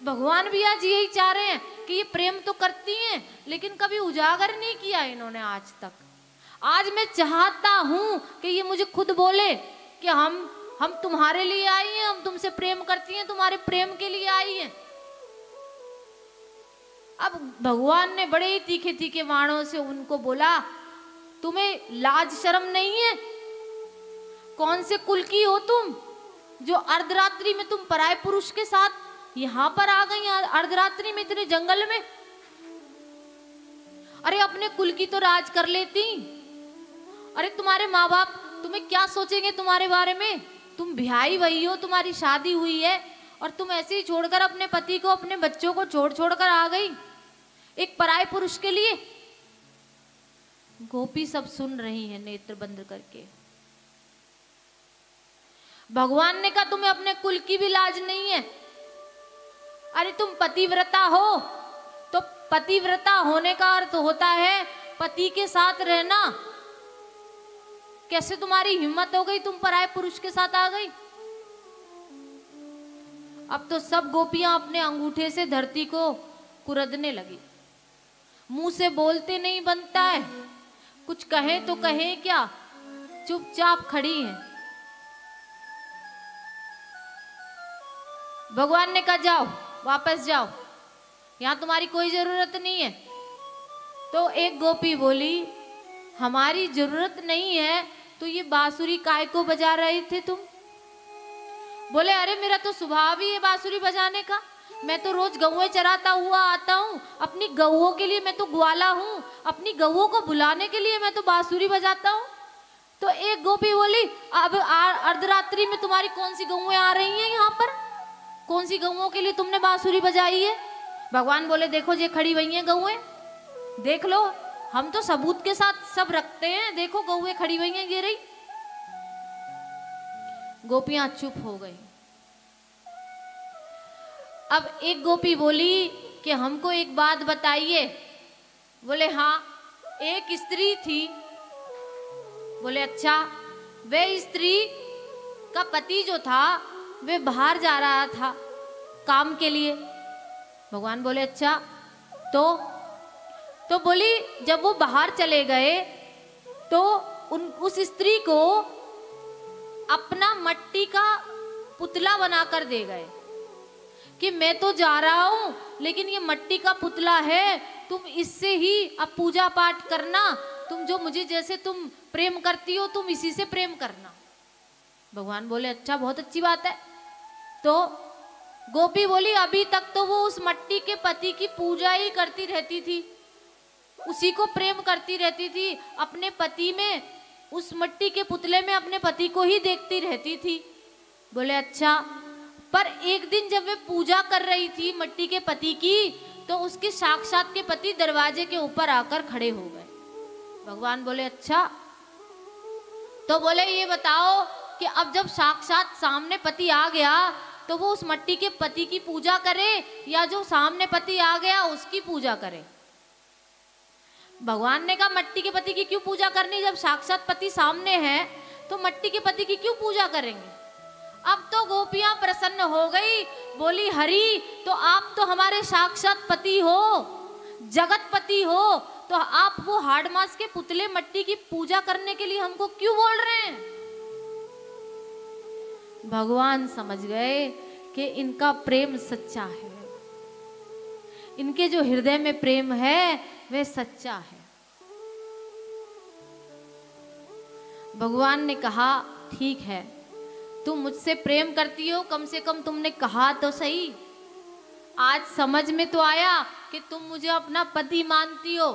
भगवान भी आज यही चाह रहे हैं कि ये प्रेम तो करती हैं, लेकिन कभी उजागर नहीं किया इन्होंने आज तक। आज मैं चाहता हूं कि ये मुझे खुद बोले कि हम तुम्हारे लिए आई हैं, हम तुमसे प्रेम करती हैं, तुम्हारे प्रेम के लिए आई हैं। अब भगवान ने बड़े ही तीखे तीखे वाणों से उनको बोला, तुम्हें लाज शर्म नहीं है? कौन से कुल की हो तुम, जो अर्धरात्रि में तुम पराये पुरुष के साथ यहां पर आ गई, अर्धरात्रि में इतने जंगल में? अरे अपने कुल की तो राज कर लेती। अरे तुम्हारे माँ बाप तुम्हें क्या सोचेंगे तुम्हारे बारे में? तुम ब्याही वही हो, तुम्हारी शादी हुई है, और तुम ऐसे ही छोड़कर अपने पति को, अपने बच्चों को छोड़ कर आ गई एक पराये पुरुष के लिए। गोपी सब सुन रही है नेत्र बंद करके। भगवान ने कहा, तुम्हें अपने कुल की भी लाज नहीं है? अरे तुम पतिव्रता हो, तो पतिव्रता होने का अर्थ होता है पति के साथ रहना। कैसे तुम्हारी हिम्मत हो गई, तुम पराये पुरुष के साथ आ गई? अब तो सब गोपियां अपने अंगूठे से धरती को कुरदने लगी। मुंह से बोलते नहीं बनता है, कुछ कहें तो कहें क्या, चुपचाप खड़ी हैं। भगवान ने कहा, जाओ वापस जाओ, यहां तुम्हारी कोई जरूरत नहीं है। तो एक गोपी बोली, हमारी जरूरत नहीं है तो ये बांसुरी काय को बजा रहे थे तुम? बोले, अरे मेरा तो स्वभाव ही है बांसुरी बजाने का, मैं तो रोज गौएं चराता हुआ आता हूँ, अपनी गौओं के लिए मैं तो ग्वाला हूँ, अपनी गौओं को बुलाने के लिए मैं तो बांसुरी बजाता हूँ। तो एक गोपी बोली, अब अर्धरात्रि में तुम्हारी कौन सी गौएं आ रही हैं यहाँ पर? कौन सी गौओं के लिए तुमने बांसुरी बजाई है? भगवान बोले, देखो ये खड़ी हुई हैं गौएं, देख लो, हम तो सबूत के साथ सब रखते हैं, देखो गौएं खड़ी हुई हैं, ये रही। गोपियां चुप हो गई। अब एक गोपी बोली कि हमको एक बात बताइए। बोले, हाँ, एक स्त्री थी। बोले, अच्छा, वे स्त्री का पति जो था वे बाहर जा रहा था काम के लिए। भगवान बोले, अच्छा, तो बोली, जब वो बाहर चले गए तो उस स्त्री को अपना मट्टी का पुतला बनाकर दे गए कि मैं तो जा रहा हूं, लेकिन ये मट्टी का पुतला है, तुम इससे ही अब पूजा पाठ करना, तुम जो मुझे जैसे तुम प्रेम करती हो तुम इसी से प्रेम करना। भगवान बोले, अच्छा, बहुत अच्छी बात है। तो गोपी बोली, अभी तक तो वो उस मट्टी के पति की पूजा ही करती रहती थी, उसी को प्रेम करती रहती थी, अपने पति में, उस मट्टी के पुतले में अपने पति को ही देखती रहती थी। बोले, अच्छा, पर एक दिन जब वे पूजा कर रही थी मट्टी के पति की, तो उसके साक्षात के पति दरवाजे के ऊपर आकर खड़े हो गए। भगवान बोले, अच्छा, तो बोले, ये बताओ कि अब जब साक्षात सामने पति आ गया तो वो उस मट्टी के पति की पूजा करे या जो सामने पति आ गया उसकी पूजा करे? भगवान ने कहा, मट्टी के पति की क्यों पूजा करनी, जब साक्षात पति सामने है तो मट्टी के पति की क्यों पूजा करेंगे? अब तो गोपियां प्रसन्न हो गई, बोली, हरि, तो आप तो हमारे साक्षात पति हो, जगतपति हो, तो आप वो हाड़ मास के पुतले मट्टी की पूजा करने के लिए हमको क्यों बोल रहे हैं? भगवान समझ गए कि इनका प्रेम सच्चा है, इनके जो हृदय में प्रेम है वह सच्चा है। भगवान ने कहा, ठीक है, तुम मुझसे प्रेम करती हो, कम से कम तुमने कहा तो सही, आज समझ में तो आया कि तुम मुझे अपना पति मानती हो,